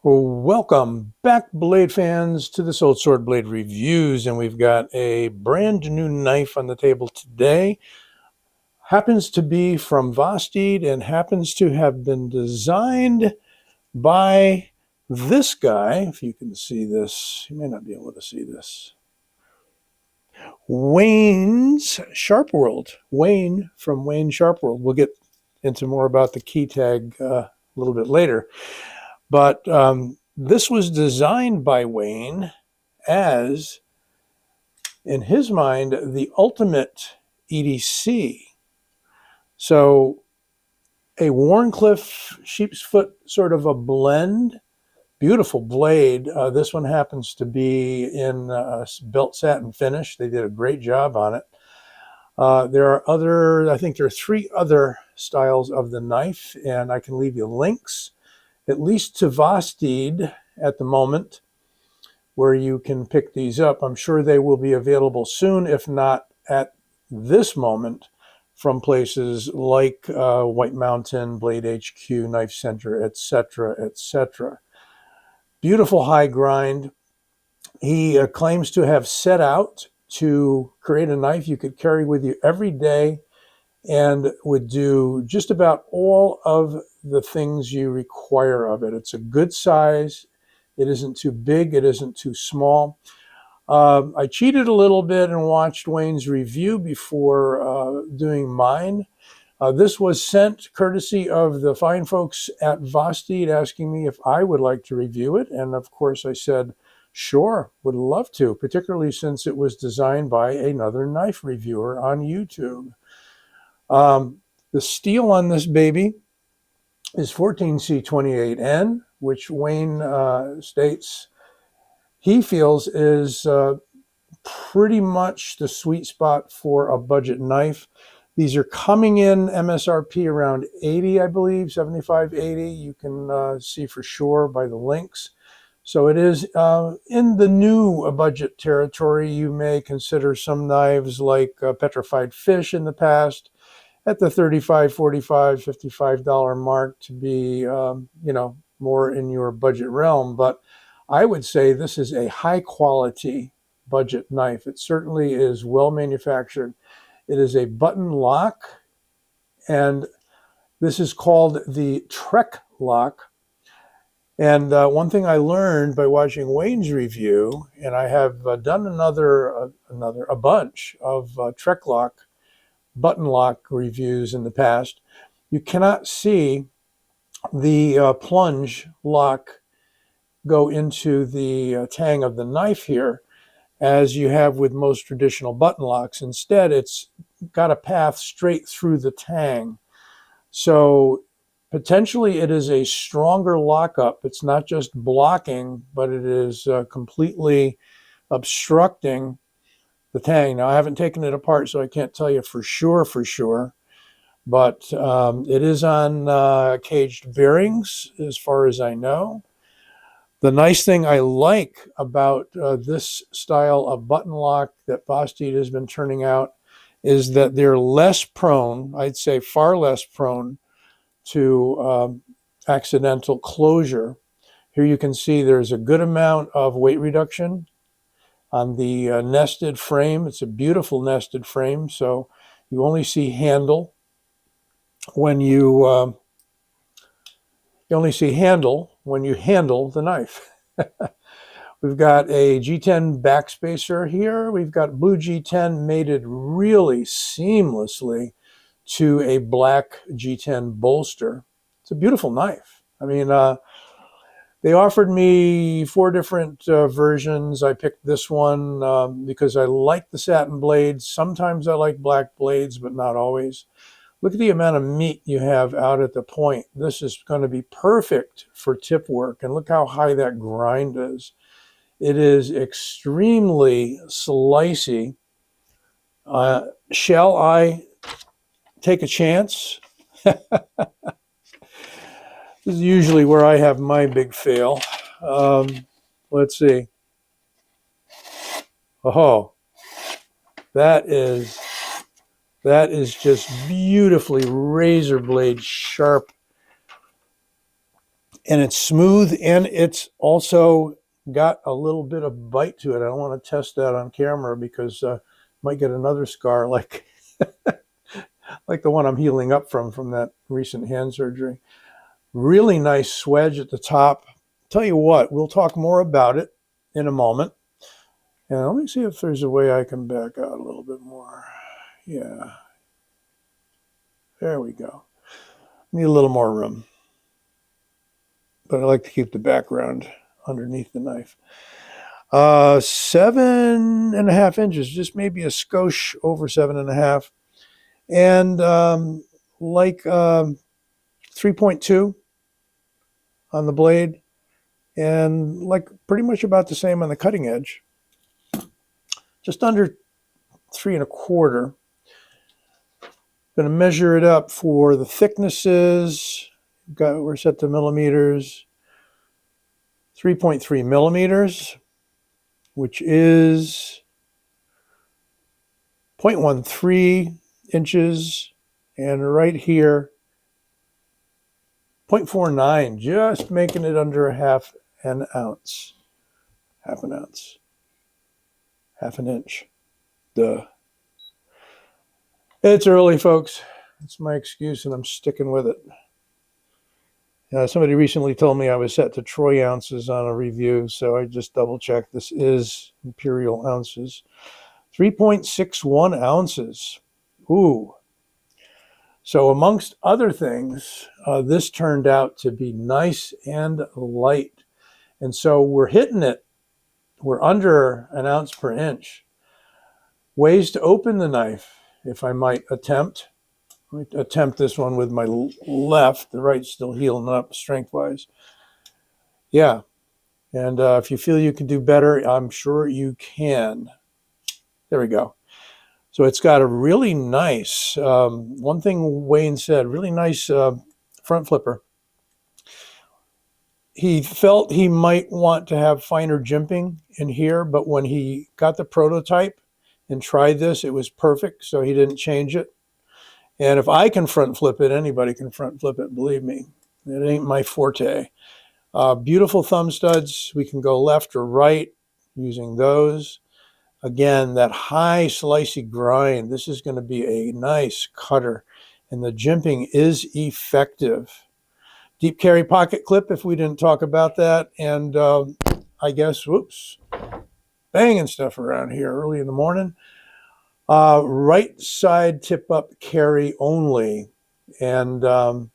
Well, welcome back, blade fans, to this old sword blade reviews, and we've got a brand new knife on the table today. Happens to be from Vosteed and happens to have been designed by this guy. If you can see this, you may not be able to see this. Wayne's Sharp World. Wayne from Wayne Sharp World. We'll get into more about the key tag a little bit later. But this was designed by Wayne as, in his mind, the ultimate EDC. So a Wharncliffe Sheepsfoot sort of a blend. Beautiful blade. This one happens to be in belt satin finish. They did a great job on it. There are I think there are 3 other styles of the knife, and I can leave you links, at least to Vosteed at the moment, where you can pick these up. I'm sure they will be available soon, if not at this moment, from places like White Mountain, Blade HQ, Knife Center, etc., etc. Beautiful high grind. He claims to have set out to create a knife you could carry with you every day and would do just about all of the things you require of it. It's a good size. It isn't too big. It isn't too small. I cheated a little bit and watched Wayne's review before doing mine. This was sent courtesy of the fine folks at Vosteed asking me if I would like to review it. And of course I said, sure, would love to, particularly since it was designed by another knife reviewer on YouTube. The steel on this baby is 14C28N, which Wayne states he feels is pretty much the sweet spot for a budget knife. These are coming in MSRP around 80, I believe, 75, 80. You can see for sure by the links. So it is in the new budget territory. You may consider some knives like Petrified Fish in the past at the $35, $45, $55 mark to be, more in your budget realm. But I would say this is a high quality budget knife. It certainly is well manufactured. It is a button lock, and this is called the Trek lock. And one thing I learned by watching Wayne's review, and I have done a bunch of Trek lock, button lock reviews in the past, you cannot see the plunge lock go into the tang of the knife here, as you have with most traditional button locks. Instead, it's got a path straight through the tang. So potentially it is a stronger lockup. It's not just blocking, but it is completely obstructing the tang. Now, I haven't taken it apart, so I can't tell you for sure, but it is on caged bearings as far as I know. The nice thing I like about this style of button lock that Vosteed has been turning out is that they're less prone, I'd say far less prone, to accidental closure. Here you can see there's a good amount of weight reduction on the nested frame. It's a beautiful nested frame, so you only see handle when you handle the knife. We've got a G10 backspacer here. We've got blue G10 mated really seamlessly to a black G10 bolster. It's a beautiful knife. I mean, they offered me 4 different versions. I picked this one because I like the satin blades. Sometimes I like black blades, but not always. Look at the amount of meat you have out at the point. This is going to be perfect for tip work. And look how high that grind is. It is extremely slicey. Shall I take a chance? This is usually where I have my big fail. Let's see. Oh, that is just beautifully razor blade sharp. and it's smooth, and it's also got a little bit of bite to it. I don't want to test that on camera because I might get another scar like like the one I'm healing up from that recent hand surgery. Really nice swedge at the top. Tell you what, we'll talk more about it in a moment. And let me see if there's a way I can back out a little bit more. Yeah. There we go. Need a little more room. But I like to keep the background underneath the knife. 7.5 inches, just maybe a skosh over 7.5. And like 3.2 on the blade. And like pretty much about the same on the cutting edge. Just under 3.25. Going to measure it up for the thicknesses. We're set to millimeters. 3.3 millimeters, which is 0.13 inches. And right here, 0.49, just making it under half an ounce. Half an ounce. Half an inch. Duh. It's early, folks. It's my excuse, and I'm sticking with it. Somebody recently told me I was set to troy ounces on a review, so I just double-checked. This is imperial ounces. 3.61 ounces. Ooh. So amongst other things, this turned out to be nice and light. And so we're hitting it. We're under an ounce per inch. Ways to open the knife, if I might attempt. Let me attempt this one with my left. The right's still healing up strength-wise. Yeah. And if you feel you can do better, I'm sure you can. There we go. So it's got a really nice, one thing Wayne said, really nice front flipper. He felt he might want to have finer jimping in here, but when he got the prototype and tried this, it was perfect, so he didn't change it. And if I can front flip it, anybody can front flip it, believe me. It ain't my forte. Beautiful thumb studs. We can go left or right using those. Again, that high slicey grind. This is going to be a nice cutter. And the jimping is effective. Deep carry pocket clip, if we didn't talk about that. And I guess, whoops, banging stuff around here early in the morning. Right side tip up carry only. And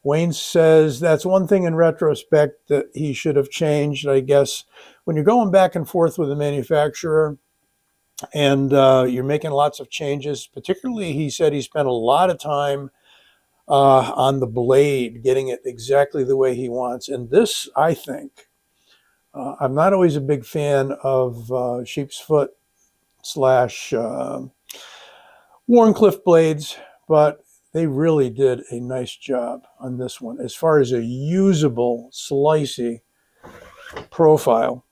Wayne says that's one thing in retrospect that he should have changed, I guess. When you're going back and forth with a manufacturer and you're making lots of changes, particularly he said he spent a lot of time on the blade, getting it exactly the way he wants. And this, I think, I'm not always a big fan of Sheepsfoot / Wharncliffe blades, but they really did a nice job on this one as far as a usable, slicey profile.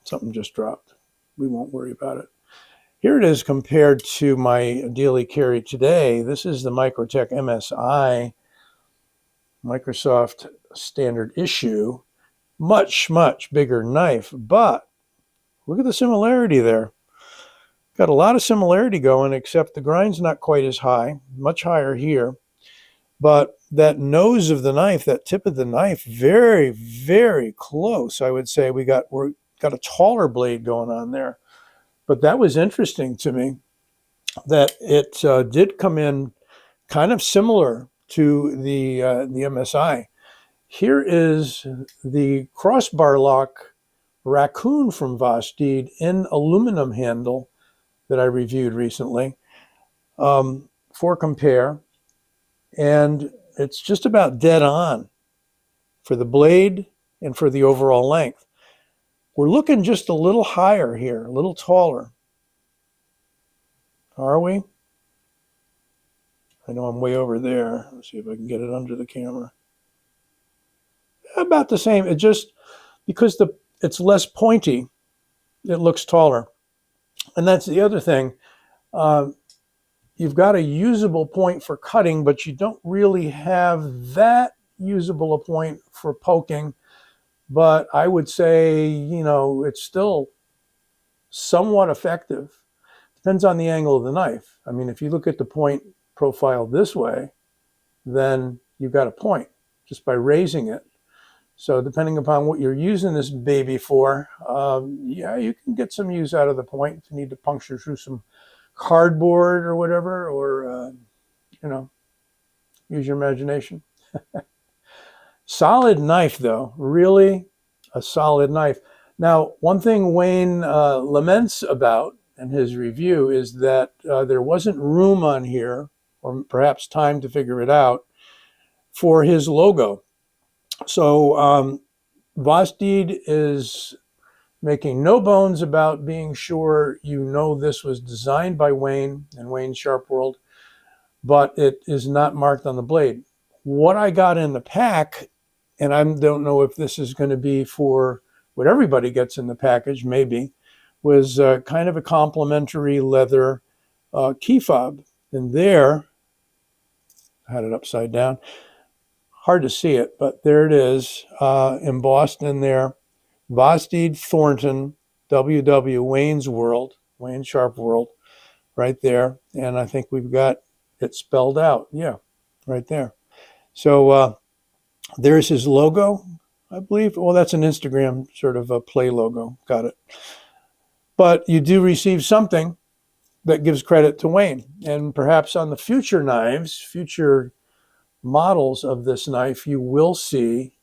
Something just dropped. We won't worry about it. Here it is compared to my daily carry today. This is the Microtech MSI, Microsoft Standard Issue. Much, much bigger knife, but look at the similarity there. Got a lot of similarity going, except the grind's not quite as high, much higher here. But that nose of the knife, that tip of the knife, very, very close. I would say we're got a taller blade going on there. But that was interesting to me that it did come in kind of similar to the MSI. Here is the crossbar lock Raccoon from Vosteed in aluminum handle that I reviewed recently for compare. And it's just about dead on for the blade and for the overall length. We're looking just a little higher here, a little taller. Are we? I know I'm way over there. Let's see if I can get it under the camera. About the same. It just, because it's less pointy, it looks taller. And that's the other thing. You've got a usable point for cutting, but you don't really have that usable a point for poking, but I would say, it's still somewhat effective. Depends on the angle of the knife. I mean, if you look at the point profile this way, then you've got a point just by raising it. So depending upon what you're using this baby for, yeah, you can get some use out of the point. If you need to puncture through some cardboard or whatever, or, use your imagination. Solid knife, though, really a solid knife. Now, one thing Wayne laments about in his review is that there wasn't room on here, or perhaps time to figure it out, for his logo. So Vosteed is making no bones about being sure this was designed by Wayne and Wayne's Sharp World, but it is not marked on the blade. What I got in the pack, and I don't know if this is going to be for what everybody gets in the package, maybe, was kind of a complimentary leather key fob. And there, I had it upside down. Hard to see it, but there it is, embossed in there. Vosteed Thornton, WW Wayne's World, Wayne's Sharp World, right there. And I think we've got it spelled out. Yeah, right there. So there's his logo, I believe. Well, that's an Instagram sort of a play logo. Got it. But you do receive something that gives credit to Wayne. And perhaps on the future knives, future models of this knife, you will see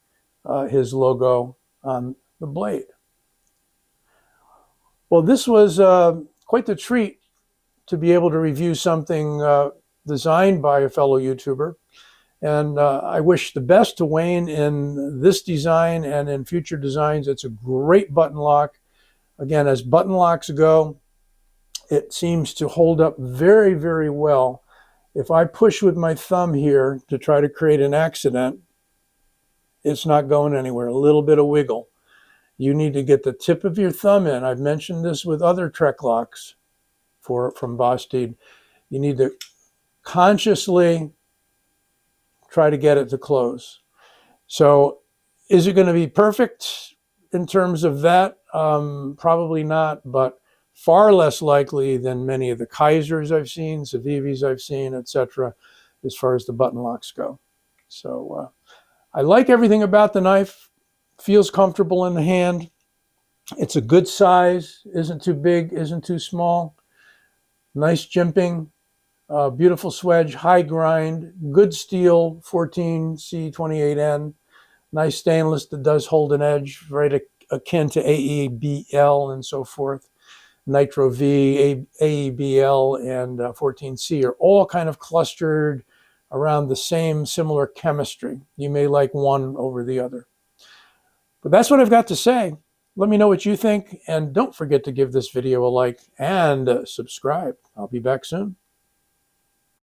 his logo on the blade. Well, this was quite the treat to be able to review something designed by a fellow YouTuber. And I wish the best to Wayne in this design and in future designs. It's a great button lock. Again, as button locks go, it seems to hold up very, very well. If I push with my thumb here to try to create an accident, it's not going anywhere. A little bit of wiggle. You need to get the tip of your thumb in. I've mentioned this with other Trek locks from Vosteed. You need to consciously try to get it to close. So is it going to be perfect in terms of that? Probably not, but far less likely than many of the Kaisers I've seen, Civivis I've seen, etc., as far as the button locks go. So I like everything about the knife. Feels comfortable in the hand. It's a good size, isn't too big, isn't too small. Nice jimping, beautiful swedge, high grind, good steel, 14C28N. Nice stainless that does hold an edge, right akin to AEBL and so forth. Nitro V, AEBL, and 14C are all kind of clustered around the same similar chemistry. You may like one over the other. But that's what I've got to say. Let me know what you think, and don't forget to give this video a like and subscribe. I'll be back soon.